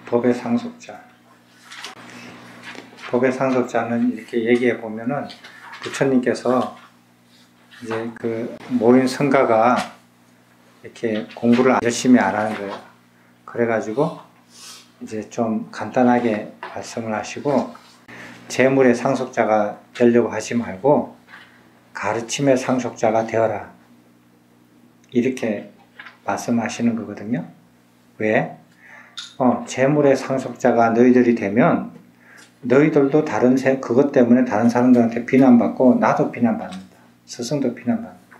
법의 상속자. 법의 상속자는 이렇게 얘기해 보면은 부처님께서 이제 그 모인 성가가 이렇게 공부를 열심히 안 하는 거예요. 그래가지고 이제 좀 간단하게 말씀을 하시고, 재물의 상속자가 되려고 하지 말고 가르침의 상속자가 되어라, 이렇게 말씀하시는 거거든요. 왜? 재물의 상속자가 너희들이 되면 너희들도 그것 때문에 다른 사람들한테 비난받고 나도 비난받는다. 스승도 비난받는다.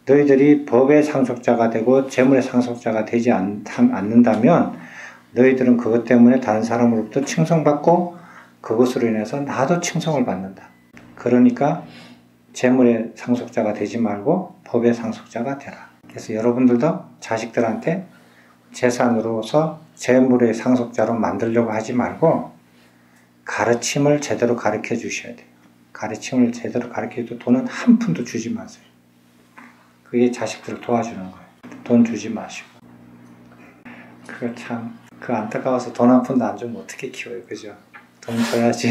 너희들이 법의 상속자가 되고 재물의 상속자가 되지 않는다면 너희들은 그것 때문에 다른 사람으로부터 칭송받고 그것으로 인해서 나도 칭송을 받는다. 그러니까 재물의 상속자가 되지 말고 법의 상속자가 되라. 그래서 여러분들도 자식들한테 재산으로서 재물의 상속자로 만들려고 하지 말고 가르침을 제대로 가르쳐 주셔야 돼요. 가르침을 제대로 가르쳐도 돈은 한 푼도 주지 마세요. 그게 자식들을 도와주는 거예요. 돈 주지 마시고. 그거 참, 안타까워서 돈 한 푼도 안 주면 어떻게 키워요, 그죠? 돈 줘야지.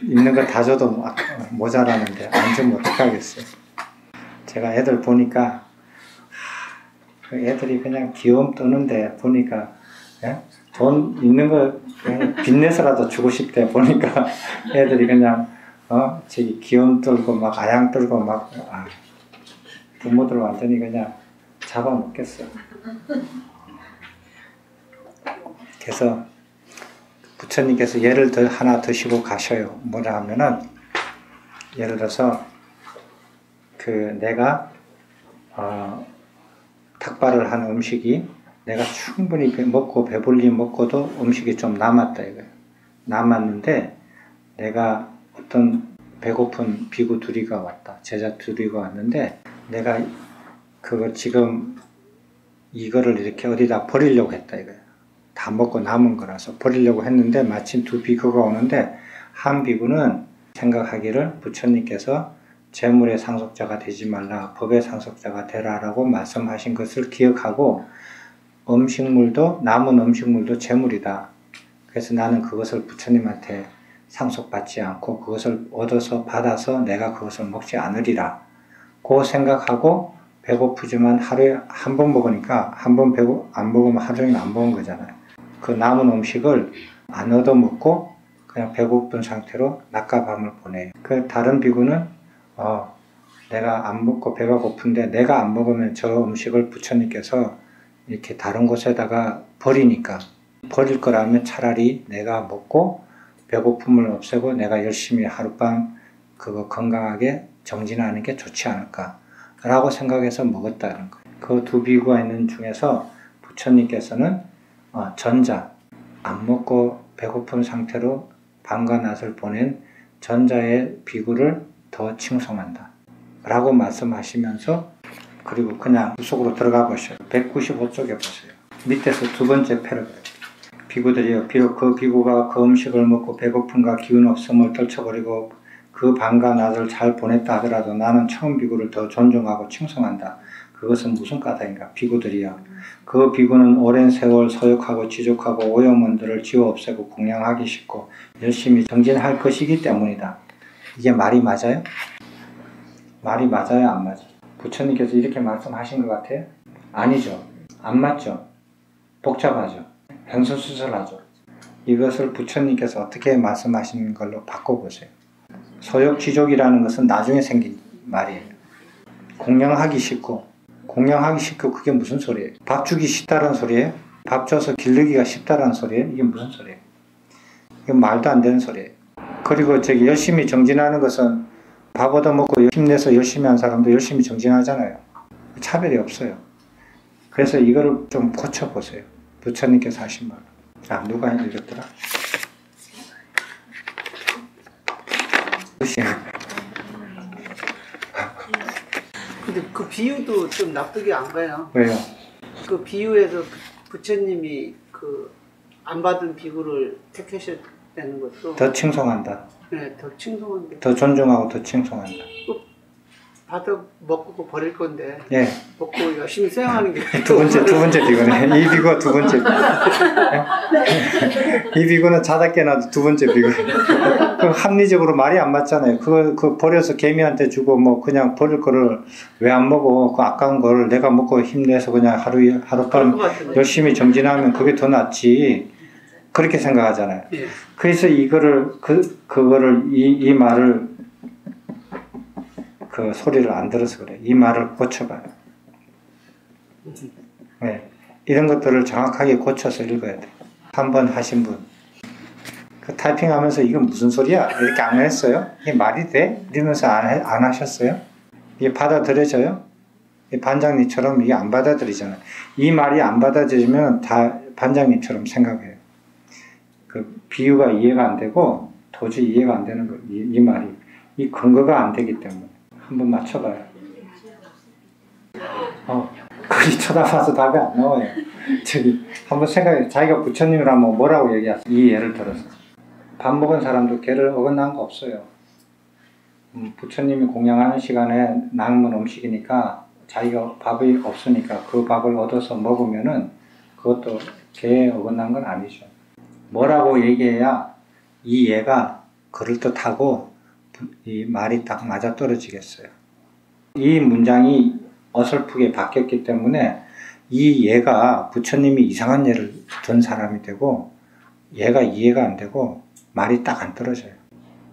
있는 거 다 줘도 모자라는데 안 주면 어떡하겠어요. 제가 애들 보니까 애들이 그냥 귀여움 떠는데 보니까, 예? 돈 있는 거 그냥 빚내서라도 주고 싶대. 보니까 애들이 그냥 저기 귀여움 떨고 막 아양 떨고 막 부모들 완전히 그냥 잡아먹겠어. 그래서 부처님께서 예를 하나 드시고 가셔요. 뭐라 하면은, 예를 들어서 내가 닭발을 한 음식이 내가 충분히 먹고 배불리 먹고도 음식이 좀 남았다 이거예요. 남았는데 내가 어떤 배고픈 비구 둘이가 왔다. 제자 둘이가 왔는데 내가 그거 지금 이거를 이렇게 어디다 버리려고 했다 이거예요. 다 먹고 남은 거라서 버리려고 했는데 마침 두 비구가 오는데, 한 비구는 생각하기를 부처님께서 재물의 상속자가 되지 말라, 법의 상속자가 되라라고 말씀하신 것을 기억하고, 남은 음식물도 재물이다. 그래서 나는 그것을 부처님한테 상속받지 않고 그것을 받아서 내가 그것을 먹지 않으리라. 그 생각하고 배고프지만 하루에 한 번 먹으니까 한 번 안 먹으면 하루 종일 안 먹은 거잖아요. 그 남은 음식을 안 얻어먹고 그냥 배고픈 상태로 낮과 밤을 보내요. 그 다른 비구는 내가 안 먹고 배가 고픈데 내가 안 먹으면 저 음식을 부처님께서 이렇게 다른 곳에다가 버리니까, 버릴 거라면 차라리 내가 먹고 배고픔을 없애고 내가 열심히 하룻밤 그거 건강하게 정진하는 게 좋지 않을까 라고 생각해서 먹었다는 거예요. 그 두 비구가 있는 중에서 부처님께서는 전자, 안 먹고 배고픈 상태로 밤과 낮을 보낸 전자의 비구를 더 칭송한다 라고 말씀하시면서, 그리고 그냥 속으로 들어가 보셔요. 195쪽에 보세요. 밑에서 두 번째 패러그래프. 비구들이여, 비록 그 비구가 그 음식을 먹고 배고픔과 기운 없음을 떨쳐버리고 그 밤과 낮을 잘 보냈다 하더라도 나는 처음 비구를 더 존중하고 칭송한다. 그것은 무슨 까닭인가? 비구들이여, 그 비구는 오랜 세월 서역하고 지족하고 오염원들을 지워 없애고 공양하기 쉽고 열심히 정진할 것이기 때문이다. 이게 말이 맞아요? 말이 맞아요? 안 맞아요? 부처님께서 이렇게 말씀하신 것 같아요? 아니죠. 안 맞죠. 복잡하죠. 횡설수설하죠. 이것을 부처님께서 어떻게 말씀하신 걸로 바꿔보세요. 소욕지족이라는 것은 나중에 생긴 말이에요. 공양하기 쉽고 그게 무슨 소리예요? 밥 주기 쉽다는 소리예요? 밥 줘서 기르기가 쉽다는 소리예요? 이게 무슨 소리예요? 이건 말도 안 되는 소리예요. 그리고 열심히 정진하는 것은 밥 얻어먹고 힘내서 열심히 한 사람도 열심히 정진하잖아요. 차별이 없어요. 그래서 이거를 좀 고쳐보세요. 부처님께서 하신 말. 누가 읽었더라? 근데 그 비유도 좀 납득이 안 가요. 왜요? 그 비유에서 부처님이 안 받은 비구를 택하셨다는 것도 더 칭송한다. 네, 더 칭송한다. 더 존중하고 더 칭송한다. 받아 먹고 버릴 건데. 예. 먹고 열심히 수행하는 게. 두 번째 비구네. 이 비구가 두 번째 비구. 이 비구는 자다 깨나도 두 번째 비구. 그 합리적으로 말이 안 맞잖아요. 그거 버려서 개미한테 주고 뭐 그냥 버릴 거를 왜 안 먹어? 그 아까운 거를 내가 먹고 힘내서 그냥 하룻밤 열심히 정진하면 그게 더 낫지. 그렇게 생각하잖아요. 예. 그래서 이거를 이 말을 그 소리를 안 들어서 그래. 이 말을 고쳐봐요. 네. 이런 것들을 정확하게 고쳐서 읽어야 돼. 한번 하신 분. 그 타이핑하면서 이건 무슨 소리야? 이렇게 안 했어요? 이게 말이 돼? 이러면서 안 하셨어요? 이게 받아들여져요? 반장님처럼 이게 안 받아들이잖아요. 이 말이 안 받아들이면 다 반장님처럼 생각해요. 그 비유가 이해가 안 되고 도저히 이해가 안 되는 거예요. 이 말이. 이 근거가 안 되기 때문에. 한번 맞춰봐요. 거기 쳐다봐서 답이 안 나와요. 저기 한번 생각해. 자기가 부처님이라면 뭐라고 얘기하세요? 이 예를 들어서 밥 먹은 사람도 개를 어긋난 거 없어요. 부처님이 공양하는 시간에 남은 음식이니까 자기가 밥이 없으니까 그 밥을 얻어서 먹으면은 그것도 개에 어긋난 건 아니죠. 뭐라고 얘기해야 이 예가 그럴듯하고 이 말이 딱 맞아떨어지겠어요. 이 문장이 어설프게 바뀌었기 때문에 이 예가 부처님이 이상한 예를 든 사람이 되고 얘가 이해가 안 되고 말이 딱 안 떨어져요.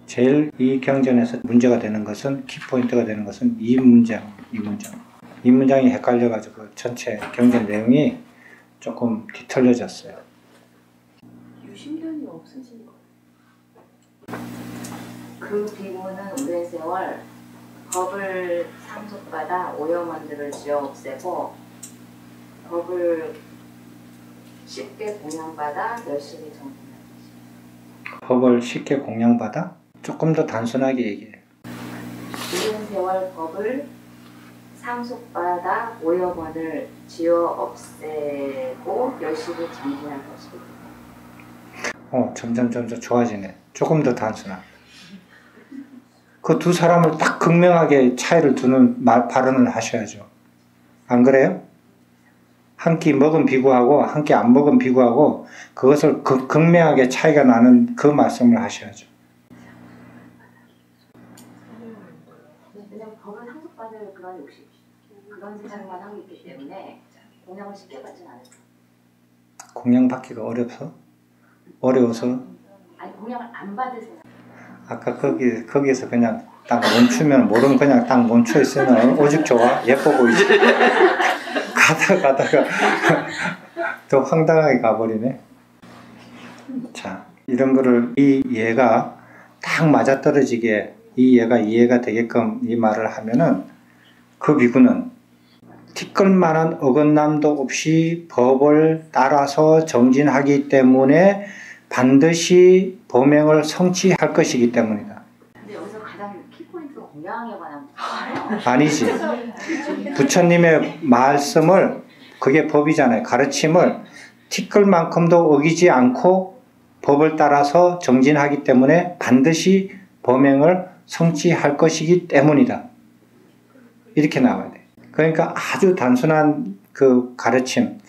제일 이 경전에서 문제가 되는 것은 키포인트가 되는 것은 이 문장이 헷갈려가지고 전체 경전 내용이 조금 뒤틀려졌어요. 유심견이 없으신 거예요. 그 비구는 오랜 세월 법을 상속받아 오염원들을 지어 없애고 법을 쉽게 공양받아 열심히 정진하는 것입니다. 법을 쉽게 공양받아? 조금 더 단순하게 얘기해요. 오랜 세월 법을 상속받아 오염원을 지어 없애고 열심히 정진할 것입니다. 점점 좋아지네. 조금 더 단순한. 그 두 사람을 딱 극명하게 차이를 두는 발언을 하셔야죠. 안 그래요? 한 끼 먹은 비구하고 한 끼 안 먹은 비구하고 그것을 극명하게 차이가 나는 그 말씀을 하셔야죠. 왜냐면 법을 상속받을 그런 욕심, 그런 생각만 하고 있기 때문에 공양을 쉽게 받지는 않을 거예요. 공양받기가 어려워서? 아니 공양을 안 받으세요. 아까 거기에서 그냥 딱 멈추면 모르면 그냥 딱 멈춰 있으면 오직 좋아 예뻐 보이지. 가다가 더 황당하게 가버리네. 자, 이런 거를 이 예가 딱 맞아떨어지게 이 예가 이해가 되게끔 이 말을 하면은 그 비구는 티끌만한 어긋남도 없이 법을 따라서 정진하기 때문에 반드시 범행을 성취할 것이기 때문이다. 근데 여기서 가장 키포인트가 공양에 관한 거잖아요. 아니지. 부처님의 말씀을 그게 법이잖아요. 가르침을 티끌만큼도 어기지 않고 법을 따라서 정진하기 때문에 반드시 범행을 성취할 것이기 때문이다. 이렇게 나와야 돼. 그러니까 아주 단순한 그 가르침,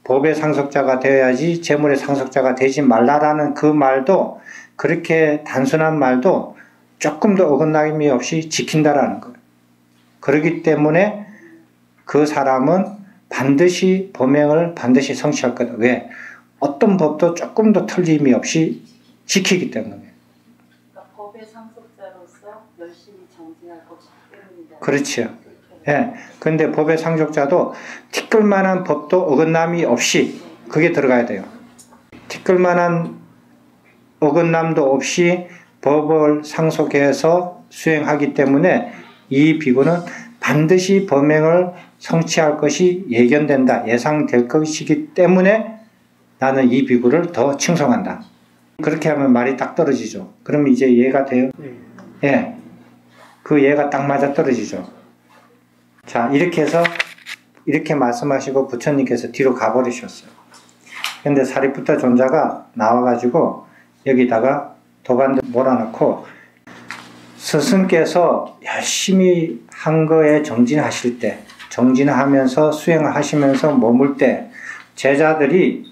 법의 상속자가 되어야지 재물의 상속자가 되지 말라라는 그 말도 그렇게 단순한 말도 조금 더 어긋남이 없이 지킨다라는 거예요. 그렇기 때문에 그 사람은 반드시 범행을 반드시 성취할 거다. 왜? 어떤 법도 조금 더 틀림이 없이 지키기 때문에. 그러니까 법의 상속자로서 열심히 정진할 것이기 때문이다. 그렇지요. 예. 근데 법의 상속자도 티끌만한 법도 어긋남이 없이 그게 들어가야 돼요. 티끌만한 어긋남도 없이 법을 상속해서 수행하기 때문에 이 비구는 반드시 범행을 성취할 것이 예견된다. 예상될 것이기 때문에 나는 이 비구를 더 칭송한다. 그렇게 하면 말이 딱 떨어지죠. 그럼 이제 이해가 돼요? 예. 그 예가 딱 맞아 떨어지죠. 자, 이렇게 해서 이렇게 말씀하시고 부처님께서 뒤로 가버리셨어요. 근데 사리푸타 존자가 나와가지고 여기다가 도반도 몰아넣고 스승께서 열심히 한 거에 정진하실 때, 정진하면서 수행을 하시면서 머물 때 제자들이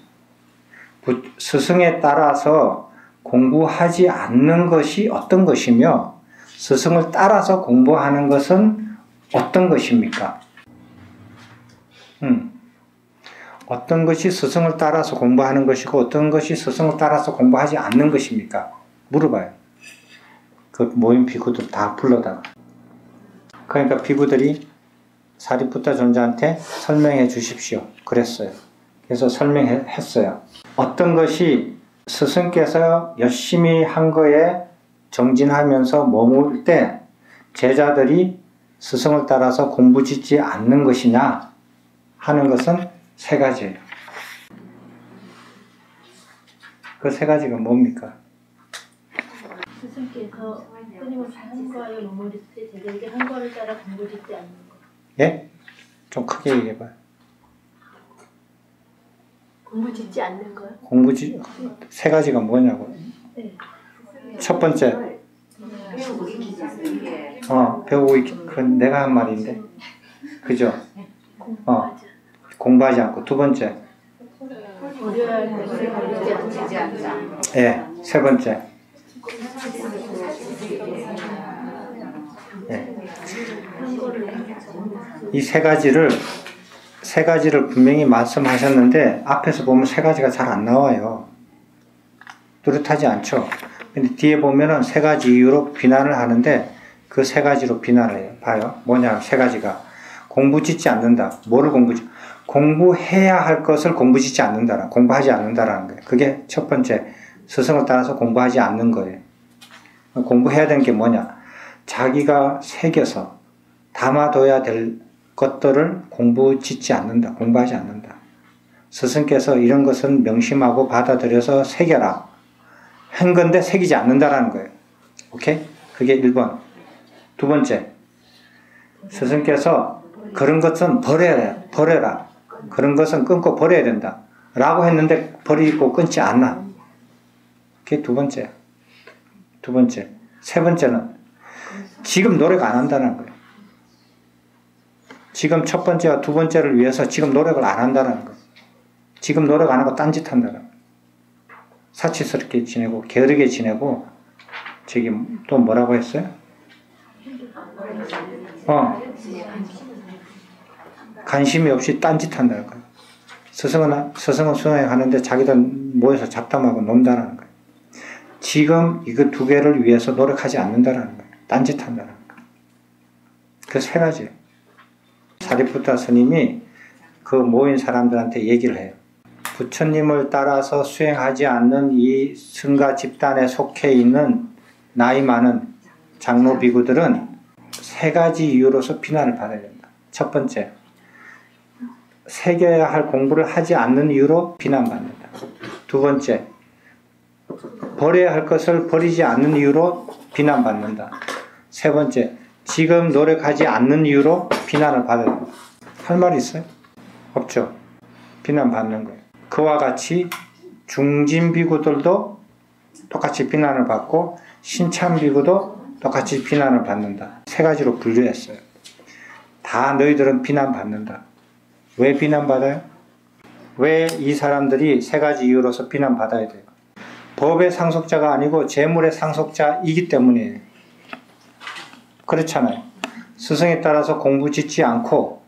스승에 따라서 공부하지 않는 것이 어떤 것이며 스승을 따라서 공부하는 것은 어떤 것입니까? 어떤 것이 스승을 따라서 공부하는 것이고 어떤 것이 스승을 따라서 공부하지 않는 것입니까? 물어봐요. 그 모임 비구들 다 불러다가. 그러니까 비구들이 사리푸타 존자한테 설명해 주십시오. 그랬어요. 그래서 설명했어요. 어떤 것이 스승께서 열심히 한 거에 정진하면서 머물 때 제자들이 스승을 따라서 공부 짓지 않는 것이냐 하는 것은 세 가지예요. 그 세 가지가 뭡니까? 스승께서 끊임없이 한 거에 머무를 때 제자에게 한 거를 따라 공부 짓지 않는 것. 예? 좀 크게 얘기해봐요. 공부 짓지 않는 거요? 세 가지가 뭐냐고. 네. 첫 번째, 배우고 있기, 그건 내가 한 말인데. 그죠? 공부하지 않고. 두 번째, 버려야 할 것을 버리지 않자. 예, 세 번째. 예. 이 세 가지를 분명히 말씀하셨는데 앞에서 보면 세 가지가 잘 안 나와요. 뚜렷하지 않죠. 근데 뒤에 보면은 세 가지 이유로 비난을 하는데 그 세 가지로 비난을 해요. 봐요. 뭐냐, 세 가지가. 공부 짓지 않는다. 뭐를 공부해야 할 것을 공부 짓지 않는다라. 공부하지 않는다라는 거예요. 그게 첫 번째. 스승을 따라서 공부하지 않는 거예요. 공부해야 되는 게 뭐냐. 자기가 새겨서 담아둬야 될 것들을 공부 짓지 않는다. 공부하지 않는다. 스승께서 이런 것은 명심하고 받아들여서 새겨라. 한 건데 새기지 않는다라는 거예요. 오케이? 그게 1번. 두 번째. 스승께서 그런 것은 버려라. 그런 것은 끊고 버려야 된다. 라고 했는데 버리고 끊지 않나. 그게 두 번째. 두 번째. 세 번째는 지금 노력 안 한다는 거예요. 지금 첫 번째와 두 번째를 위해서 지금 노력을 안 한다는 거예요. 지금 노력 안 하고 딴짓 한다는 거예요. 사치스럽게 지내고 게으르게 지내고 저기 또 뭐라고 했어요? 관심이 없이 딴짓 한다는 거예요. 스승은 수행하는데 자기들 모여서 잡담하고 논다는 거예요. 지금 이거 두 개를 위해서 노력하지 않는다는 거예요. 딴짓 한다는 거예요. 그 세 가지예요. 사리푸타 스님이 그 모인 사람들한테 얘기를 해요. 부처님을 따라서 수행하지 않는 이 승가 집단에 속해 있는 나이 많은 장로 비구들은 세 가지 이유로서 비난을 받아야 된다. 첫 번째, 새겨야 할 공부를 하지 않는 이유로 비난받는다. 두 번째, 버려야 할 것을 버리지 않는 이유로 비난받는다. 세 번째, 지금 노력하지 않는 이유로 비난을 받아야 된다. 할 말이 있어요? 없죠. 비난받는 거예요. 그와 같이 중진 비구들도 똑같이 비난을 받고 신참 비구도 똑같이 비난을 받는다. 세 가지로 분류했어요. 다 너희들은 비난받는다. 왜 비난받아요? 왜 이 사람들이 세 가지 이유로서 비난받아야 돼요? 법의 상속자가 아니고 재물의 상속자이기 때문이에요. 그렇잖아요. 스승에 따라서 공부 짓지 않고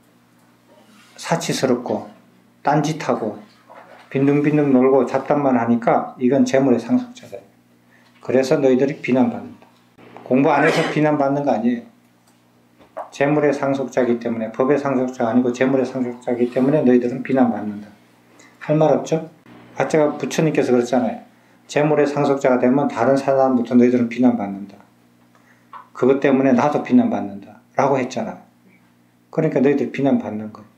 사치스럽고 딴짓하고 빈둥빈둥 놀고 잡담만 하니까 이건 재물의 상속자다. 그래서 너희들이 비난받는다. 공부 안 해서 비난받는 거 아니에요. 재물의 상속자이기 때문에, 법의 상속자가 아니고 재물의 상속자이기 때문에 너희들은 비난받는다. 할 말 없죠? 아까 부처님께서 그랬잖아요. 재물의 상속자가 되면 다른 사람부터 너희들은 비난받는다. 그것 때문에 나도 비난받는다. 라고 했잖아요. 그러니까 너희들 비난받는 거예요.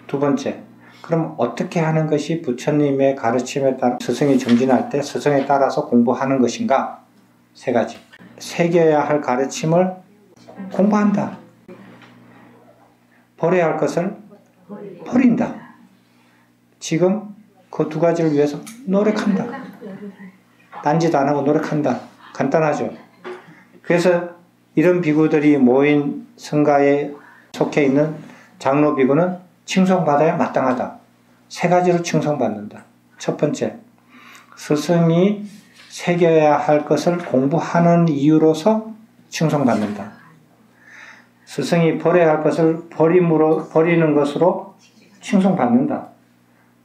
두 번째, 그럼 어떻게 하는 것이 부처님의 가르침에 따라 스승이 정진할 때 스승에 따라서 공부하는 것인가? 세 가지. 새겨야 할 가르침을 공부한다. 버려야 할 것을 버린다. 지금 그 두 가지를 위해서 노력한다. 딴짓 안 하고 노력한다. 간단하죠. 그래서 이런 비구들이 모인 성가에 속해 있는 장로 비구는 칭송받아야 마땅하다. 세 가지로 칭송받는다. 첫 번째, 스승이 새겨야 할 것을 공부하는 이유로서 칭송받는다. 스승이 버려야 할 것을 버리는 것으로 칭송받는다.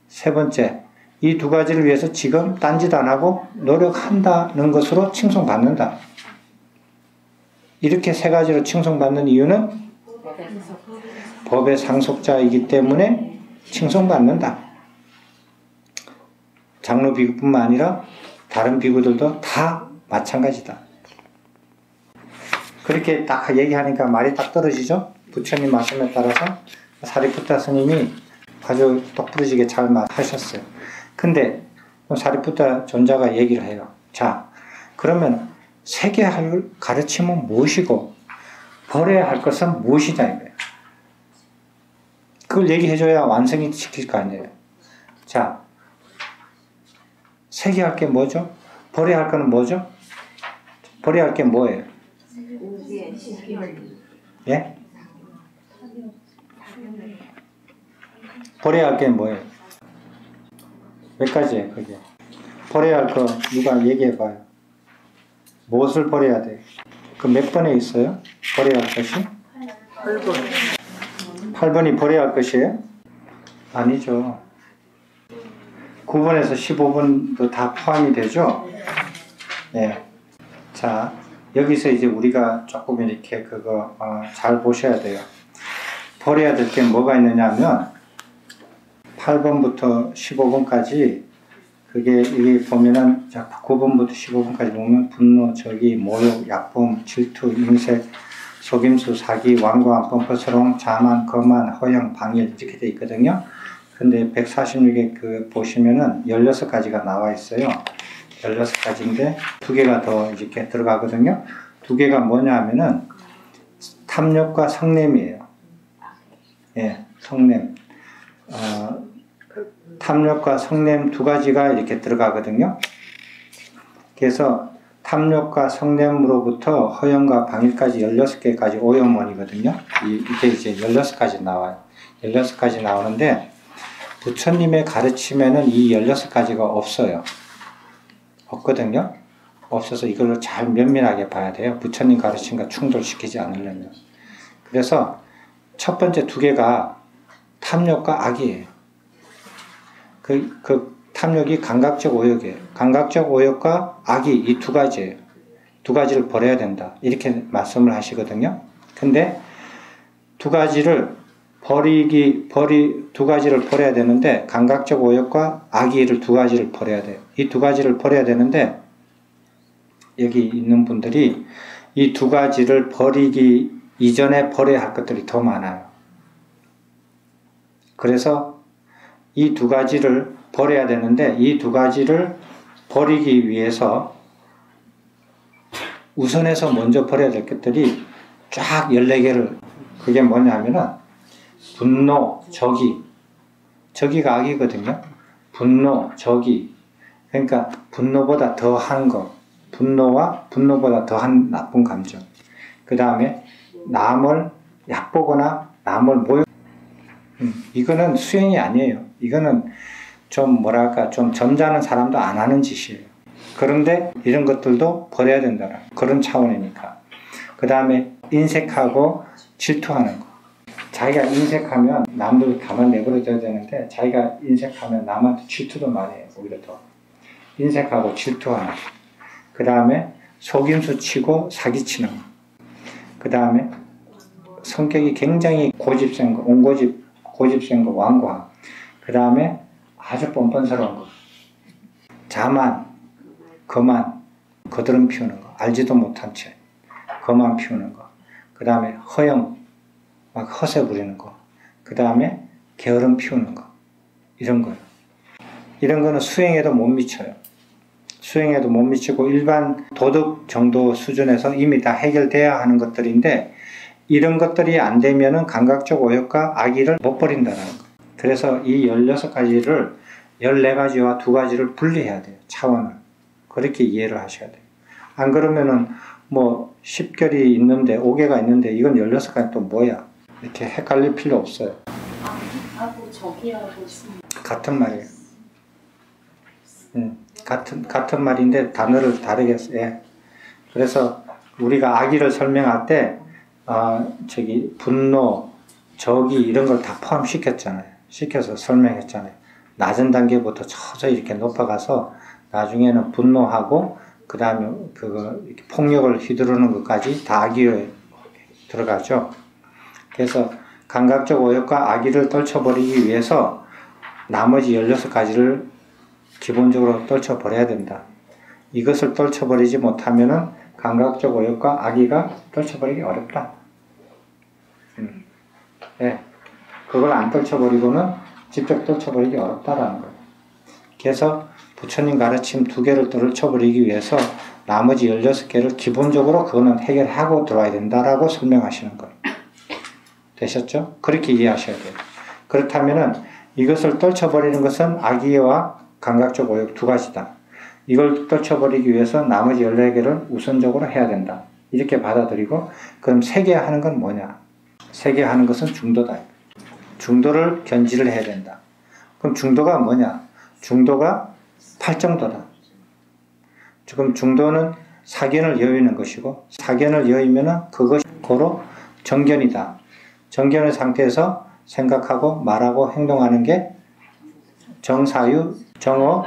세 번째, 이 두 가지를 위해서 지금 딴짓 안 하고 노력한다는 것으로 칭송받는다. 이렇게 세 가지로 칭송받는 이유는 법의 상속자이기 때문에 칭송받는다. 장로 비구뿐만 아니라 다른 비구들도 다 마찬가지다. 그렇게 딱 얘기하니까 말이 딱 떨어지죠? 부처님 말씀에 따라서 사리푸타 스님이 아주 똑부러지게 잘 말하셨어요. 근데 사리푸타 존자가 얘기를 해요. 자, 그러면 새겨야 할 가르침은 무엇이고 버려야 할 것은 무엇이냐 이거예요. 그걸 얘기해줘야 완성이 시킬 거 아니에요. 자, 새겨야 할 게 뭐죠? 버려야 할 거는 뭐죠? 버려야 할 게 뭐예요? 예? 버려야 할 게 뭐예요? 몇 가지예요, 그게? 버려야 할 거 누가 얘기해 봐요. 무엇을 버려야 돼? 그 몇 번에 있어요? 버려야 할 것이? 8번. 8번이 버려야 할 것이에요? 아니죠. 9번에서 15번도 다 포함이 되죠? 예. 자, 여기서 이제 우리가 조금 이렇게 그거 잘 보셔야 돼요. 버려야 될 게 뭐가 있느냐 하면 8번부터 15번까지 그게 여기 보면은 9번부터 15번까지 보면 분노, 적의, 모욕, 약품, 질투, 임색, 속임수, 사기, 완고함, 뻔뻔스러움, 자만, 거만, 허영, 방일 이렇게 돼 있거든요. 근데 146에 그 보시면은 16가지가 나와 있어요. 16가지인데 두 개가 더 이렇게 들어가거든요. 두 개가 뭐냐 하면은 탐욕과 성냄이에요. 예, 성냄. 탐욕과 성냄 두 가지가 이렇게 들어가거든요. 그래서 탐욕과 성냄으로부터 허영과 방일까지 16개까지 오염원이거든요. 이게 이제 16가지 나와요. 16가지 나오는데 부처님의 가르침에는 이 16가지가 없어요. 없거든요. 없어서 이걸로 잘 면밀하게 봐야 돼요. 부처님 가르침과 충돌시키지 않으려면. 그래서 첫 번째 두 개가 탐욕과 악이에요. 그 탐욕이 감각적 오욕이에요. 감각적 오욕과 악이 이 두 가지예요. 두 가지를 버려야 된다. 이렇게 말씀을 하시거든요. 근데 두 가지를 두 가지를 버려야 되는데 감각적 오욕과 악의를 두 가지를 버려야 돼요. 이 두 가지를 버려야 되는데 여기 있는 분들이 이 두 가지를 버리기 이전에 버려야 할 것들이 더 많아요. 그래서 이 두 가지를 버려야 되는데 이 두 가지를 버리기 위해서 우선해서 먼저 버려야 될 것들이 쫙 14개를 그게 뭐냐면은 분노, 적의가 악이거든요. 분노, 적의. 그러니까 분노보다 더한 것, 분노보다 더한 나쁜 감정. 그 다음에 남을 얕보거나 남을 모욕. 이거는 수행이 아니에요. 이거는 좀 뭐랄까 좀 점잖은 사람도 안 하는 짓이에요. 그런데 이런 것들도 버려야 된다는 그런 차원이니까. 그 다음에 인색하고 질투하는 거. 자기가 인색하면 남들 가만 내버려둬야 되는데 자기가 인색하면 남한테 질투도 많이 해요. 오히려 더. 인색하고 질투하는 거. 그 다음에 속임수 치고 사기치는 거. 그 다음에 성격이 굉장히 고집센 거, 고집센 거, 완고함. 그 다음에 아주 뻔뻔스러운 거. 자만, 거만, 거드름 피우는 거. 알지도 못한 채. 거만 피우는 거. 그 다음에 허영, 막 허세 부리는 거. 그 다음에 게으름 피우는 거. 이런 거예요. 이런 거는 수행에도 못 미쳐요. 수행에도 못 미치고 일반 도덕 정도 수준에서 이미 다 해결돼야 하는 것들인데 이런 것들이 안 되면은 감각적 오욕과 악의를 못 버린다는 거. 그래서 이 16가지를 14가지와 2가지를 분리해야 돼요. 차원을. 그렇게 이해를 하셔야 돼요. 안 그러면은 뭐 10결이 있는데 5개가 있는데 이건 16가지 또 뭐야? 이렇게 헷갈릴 필요 없어요. 하고 저기하고 같은 말이에요. 같은 말인데 단어를 다르게 써요. 예. 그래서 우리가 악의를 설명할 때 분노, 적이 이런 걸 다 포함시켰잖아요. 시켜서 설명했잖아요. 낮은 단계부터 서서히 이렇게 높아가서 나중에는 분노하고 그 다음에 이렇게 폭력을 휘두르는 것까지 다 악의에 들어가죠. 그래서 감각적 오역과 악의를 떨쳐버리기 위해서 나머지 16가지를 기본적으로 떨쳐버려야 된다. 이것을 떨쳐버리지 못하면은 감각적 오역과 악의가 떨쳐버리기 어렵다. 네. 그걸 안 떨쳐버리고는 직접 떨쳐버리기 어렵다라는 거예요. 그래서 부처님 가르침 2개를 떨쳐버리기 위해서 나머지 16개를 기본적으로 그거는 해결하고 들어와야 된다라고 설명하시는 거예요. 되셨죠? 그렇게 이해하셔야 돼요. 그렇다면은 이것을 떨쳐버리는 것은 악의와 감각적 오역 2가지다. 이걸 떨쳐버리기 위해서 나머지 14개를 우선적으로 해야 된다. 이렇게 받아들이고, 그럼 3개 하는 건 뭐냐? 3개 하는 것은 중도다. 중도를 견지를 해야 된다. 그럼 중도가 뭐냐? 중도가 8정도다. 지금 중도는 사견을 여의는 것이고, 사견을 여의면은 그것이 고로 정견이다. 정견의 상태에서 생각하고 말하고 행동하는 게 정사유, 정업,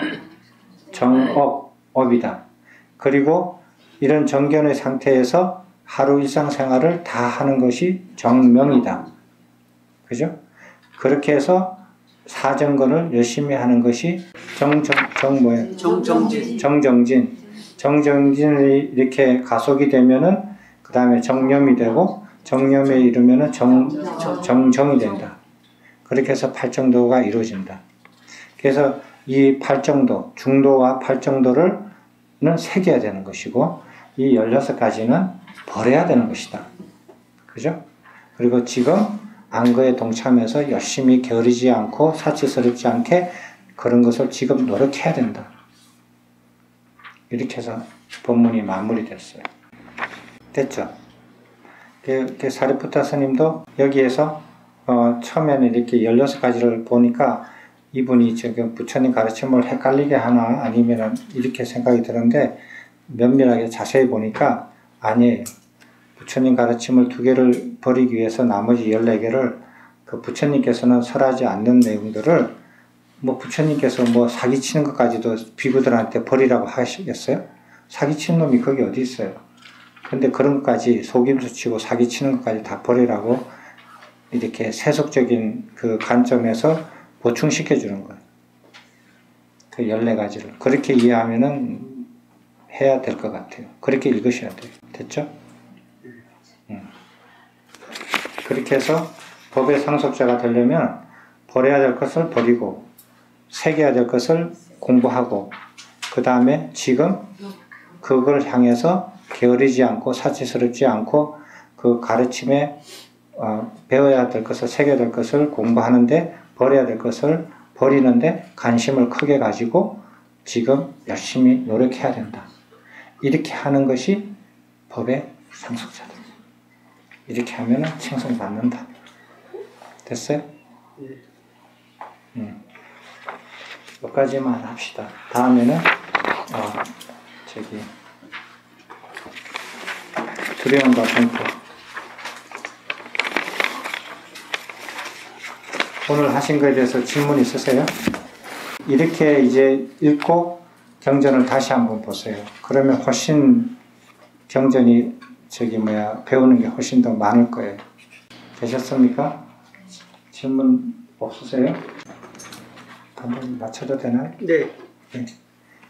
정업이다. 그리고 이런 정견의 상태에서 하루 일상생활을 다 하는 것이 정명이다. 그죠? 그렇게 해서 사정건을 열심히 하는 것이 정정진. 정정진이 이렇게 가속이 되면은 그 다음에 정념이 되고 정념에 이르면은 정정이 된다. 그렇게 해서 8정도가 이루어진다. 그래서 이 8정도, 중도와 8정도를 새겨야 되는 것이고, 이 16가지는 버려야 되는 것이다. 그죠? 그리고 지금 안거에 동참해서 열심히 게으르지 않고 사치스럽지 않게 그런 것을 지금 노력해야 된다. 이렇게 해서 본문이 마무리됐어요. 됐죠? 사리푸타 스님도 여기에서 처음에는 이렇게 16가지를 보니까 이분이 지금 부처님 가르침을 헷갈리게 하나 아니면 이렇게 생각이 드는데 면밀하게 자세히 보니까 아니에요. 부처님 가르침을 2개를 버리기 위해서 나머지 14개를 그 부처님께서는 설하지 않는 내용들을 부처님께서 사기치는 것까지도 비구들한테 버리라고 하시겠어요? 사기치는 놈이 거기 어디 있어요? 근데 그런 것까지 속임수 치고 사기치는 것까지 다 버리라고 이렇게 세속적인 그 관점에서 보충시켜 주는 거예요. 그 14가지를. 그렇게 이해하면은 해야 될 것 같아요. 그렇게 읽으셔야 돼요. 됐죠? 그렇게 해서 법의 상속자가 되려면 버려야 될 것을 버리고 새겨야 될 것을 공부하고 그 다음에 지금 그걸 향해서 게으르지 않고 사치스럽지 않고 그 가르침에 배워야 될 것을 새겨야 될 것을 공부하는데 버려야 될 것을 버리는데 관심을 크게 가지고 지금 열심히 노력해야 된다. 이렇게 하는 것이 법의 상속자다. 이렇게 하면 칭송받는다. 됐어요? 여기까지만 합시다. 다음에는 두려움과 공포. 오늘 하신 것에 대해서 질문 있으세요? 이렇게 이제 읽고 경전을 다시 한번 보세요. 그러면 훨씬 경전이 배우는 게 훨씬 더 많을 거예요. 되셨습니까? 질문 없으세요? 한번 맞춰도 되나요? 네. 네.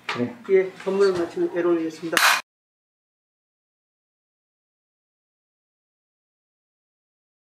그래. 예, 건물을 마치면 애로 올리겠습니다.